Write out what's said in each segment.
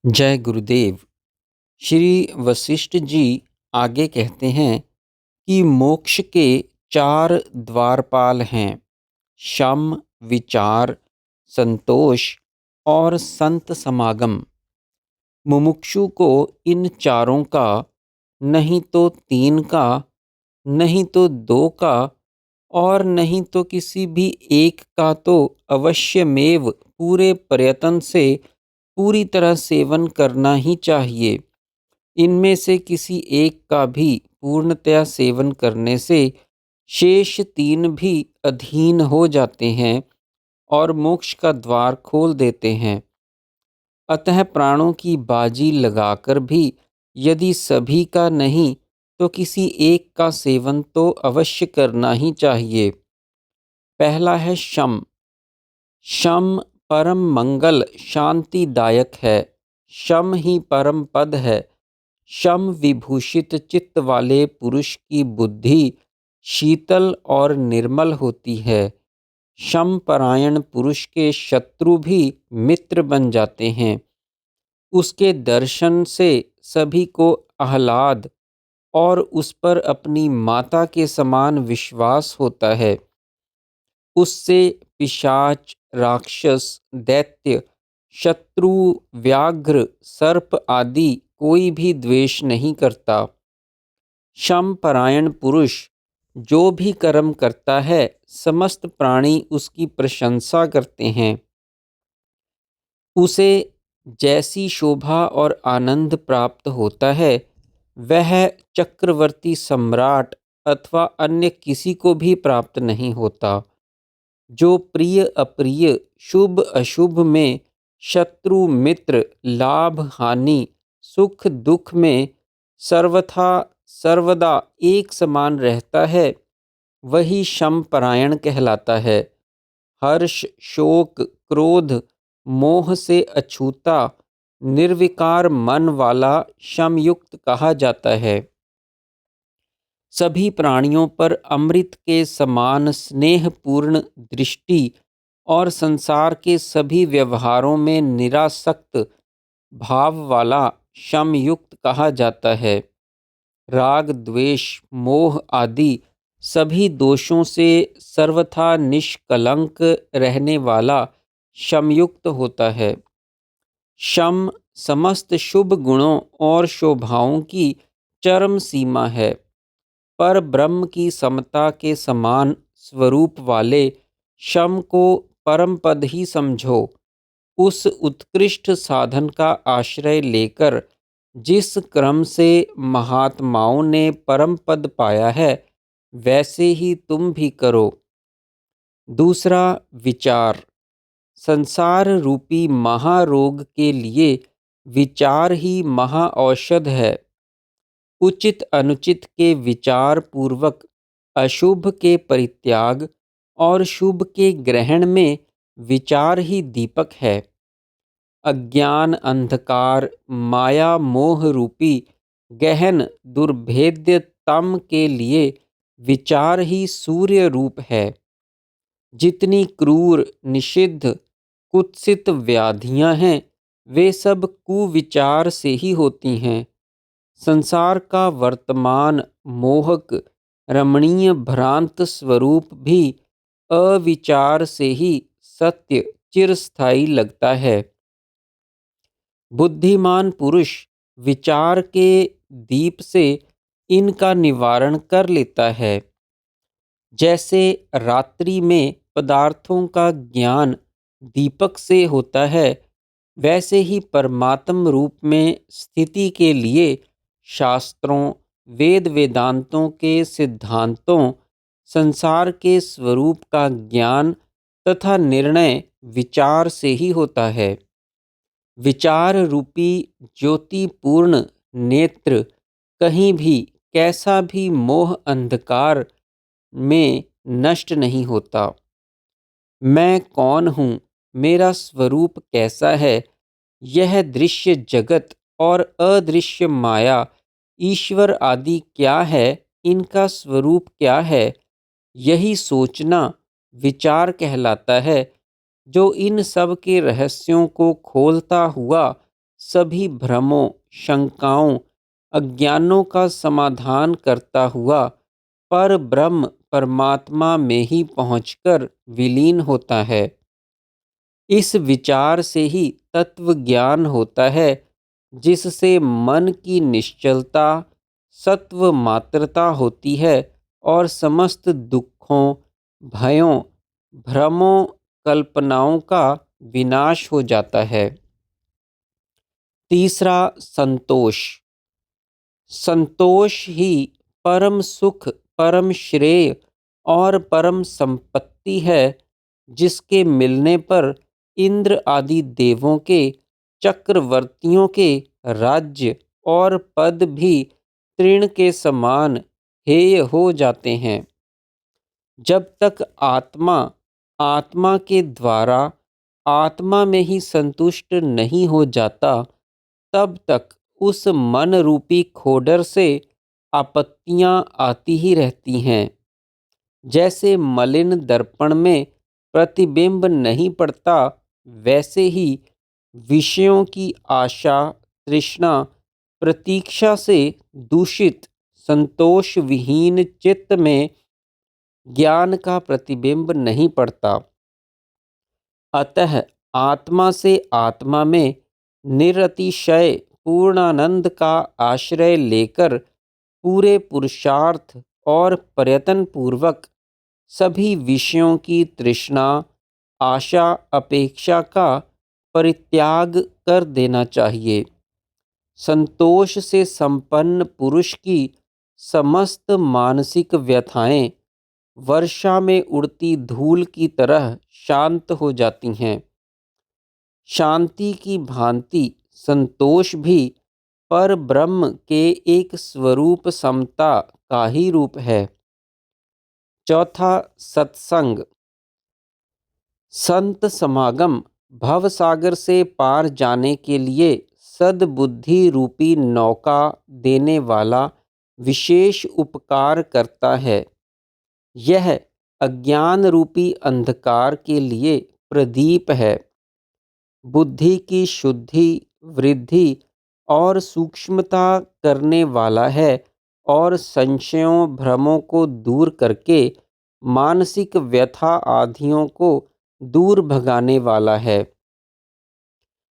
जय गुरुदेव। श्री वशिष्ठ जी आगे कहते हैं कि मोक्ष के चार द्वारपाल हैं: शम, विचार, संतोष और संत समागम। मुमुक्षु को इन चारों का, नहीं तो तीन का, नहीं तो दो का और नहीं तो किसी भी एक का तो अवश्यमेव पूरे प्रयत्न से पूरी तरह सेवन करना ही चाहिए। इनमें से किसी एक का भी पूर्णतया सेवन करने से शेष तीन भी अधीन हो जाते हैं और मोक्ष का द्वार खोल देते हैं। अतः प्राणों की बाजी लगाकर भी यदि सभी का नहीं तो किसी एक का सेवन तो अवश्य करना ही चाहिए। पहला है शम। शम परम मंगल शांतिदायक है। शम ही परम पद है। शम विभूषित चित्त वाले पुरुष की बुद्धि शीतल और निर्मल होती है। शम परायण पुरुष के शत्रु भी मित्र बन जाते हैं। उसके दर्शन से सभी को आह्लाद और उस पर अपनी माता के समान विश्वास होता है। उससे पिशाच, राक्षस, दैत्य, शत्रु, व्याघ्र, सर्प आदि कोई भी द्वेष नहीं करता। शम परायण पुरुष जो भी कर्म करता है समस्त प्राणी उसकी प्रशंसा करते हैं। उसे जैसी शोभा और आनंद प्राप्त होता है वह चक्रवर्ती सम्राट अथवा अन्य किसी को भी प्राप्त नहीं होता। जो प्रिय अप्रिय, शुभ अशुभ में, शत्रु मित्र, लाभ हानि, सुख दुख में सर्वथा सर्वदा एक समान रहता है वही शम परायण कहलाता है। हर्ष, शोक, क्रोध, मोह से अछूता निर्विकार मन वाला शमयुक्त कहा जाता है। सभी प्राणियों पर अमृत के समान स्नेहपूर्ण दृष्टि और संसार के सभी व्यवहारों में निरासक्त भाव वाला शमयुक्त कहा जाता है। राग, द्वेष, मोह आदि सभी दोषों से सर्वथा निष्कलंक रहने वाला शमयुक्त होता है। शम समस्त शुभ गुणों और शोभाओं की चरम सीमा है। पर ब्रह्म की समता के समान स्वरूप वाले शम को परम पद ही समझो। उस उत्कृष्ट साधन का आश्रय लेकर जिस क्रम से महात्माओं ने परम पद पाया है वैसे ही तुम भी करो। दूसरा, विचार। संसार रूपी महारोग के लिए विचार ही महाऔषध है। उचित अनुचित के विचार पूर्वक अशुभ के परित्याग और शुभ के ग्रहण में विचार ही दीपक है। अज्ञान, अंधकार, माया मोह रूपी गहन दुर्भेद्य तम के लिए विचार ही सूर्य रूप है। जितनी क्रूर, निषिद्ध, कुत्सित व्याधियां हैं वे सब कुविचार से ही होती हैं। संसार का वर्तमान मोहक रमणीय भ्रांत स्वरूप भी अविचार से ही सत्य चिरस्थायी लगता है। बुद्धिमान पुरुष विचार के दीप से इनका निवारण कर लेता है। जैसे रात्रि में पदार्थों का ज्ञान दीपक से होता है वैसे ही परमात्म रूप में स्थिति के लिए शास्त्रों, वेद वेदांतों के सिद्धांतों, संसार के स्वरूप का ज्ञान तथा निर्णय विचार से ही होता है। विचार रूपी ज्योतिपूर्ण नेत्र कहीं भी कैसा भी मोह अंधकार में नष्ट नहीं होता। मैं कौन हूँ, मेरा स्वरूप कैसा है, यह दृश्य जगत और अदृश्य माया, ईश्वर आदि क्या है, इनका स्वरूप क्या है, यही सोचना विचार कहलाता है जो इन सब के रहस्यों को खोलता हुआ सभी भ्रमों, शंकाओं, अज्ञानों का समाधान करता हुआ पर ब्रह्म परमात्मा में ही पहुंचकर विलीन होता है। इस विचार से ही तत्व ज्ञान होता है, जिससे मन की निश्चलता, सत्व मात्रता होती है और समस्त दुखों, भयों, भ्रमों, कल्पनाओं का विनाश हो जाता है। तीसरा, संतोष। संतोष ही परम सुख, परम श्रेय और परम संपत्ति है, जिसके मिलने पर इंद्र आदि देवों के, चक्रवर्तियों के राज्य और पद भी तृण के समान हेय हो जाते हैं। जब तक आत्मा आत्मा के द्वारा आत्मा में ही संतुष्ट नहीं हो जाता, तब तक उस मन रूपी खोडर से आपत्तियां आती ही रहती हैं। जैसे मलिन दर्पण में प्रतिबिंब नहीं पड़ता, वैसे ही विषयों की आशा, तृष्णा, प्रतीक्षा से दूषित संतोष विहीन चित्त में ज्ञान का प्रतिबिंब नहीं पड़ता। अतः आत्मा से आत्मा में निरतिशय पूर्णानंद का आश्रय लेकर पूरे पुरुषार्थ और प्रयत्न पूर्वक सभी विषयों की तृष्णा, आशा, अपेक्षा का परित्याग कर देना चाहिए। संतोष से संपन्न पुरुष की समस्त मानसिक व्यथाएं वर्षा में उड़ती धूल की तरह शांत हो जाती हैं। शांति की भांति संतोष भी पर ब्रह्म के एक स्वरूप समता का ही रूप है। चौथा, सत्संग। संत समागम भवसागर से पार जाने के लिए सद्बुद्धि रूपी नौका देने वाला विशेष उपकार करता है। यह अज्ञान रूपी अंधकार के लिए प्रदीप है। बुद्धि की शुद्धि, वृद्धि और सूक्ष्मता करने वाला है और संशयों, भ्रमों को दूर करके मानसिक व्यथा आदियों को दूर भगाने वाला है।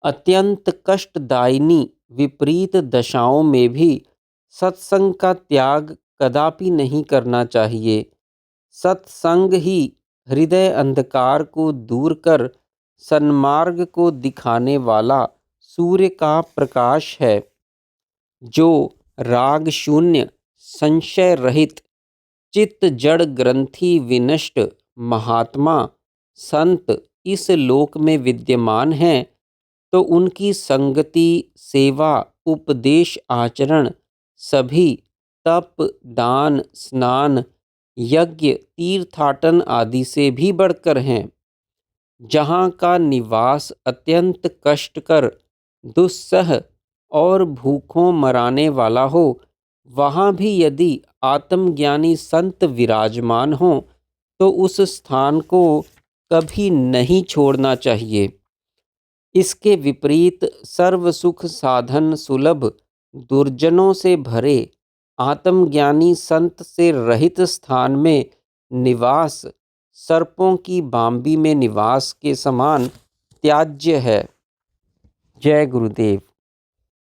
अत्यंत कष्टदायिनी विपरीत दशाओं में भी सत्संग का त्याग कदापि नहीं करना चाहिए। सत्संग ही हृदय अंधकार को दूर कर सन्मार्ग को दिखाने वाला सूर्य का प्रकाश है। जो राग शून्य, संशय रहित, चित्त जड़ ग्रंथि विनष्ट महात्मा संत इस लोक में विद्यमान हैं, तो उनकी संगति, सेवा, उपदेश, आचरण सभी तप, दान, स्नान, यज्ञ, तीर्थाटन आदि से भी बढ़कर हैं। जहाँ का निवास अत्यंत कष्टकर, दुस्सह और भूखों मराने वाला हो, वहाँ भी यदि आत्मज्ञानी संत विराजमान हों, तो उस स्थान को कभी नहीं छोड़ना चाहिए। इसके विपरीत सर्व सुख साधन सुलभ, दुर्जनों से भरे, आत्मज्ञानी संत से रहित स्थान में निवास सर्पों की बांबी में निवास के समान त्याज्य है। जय गुरुदेव।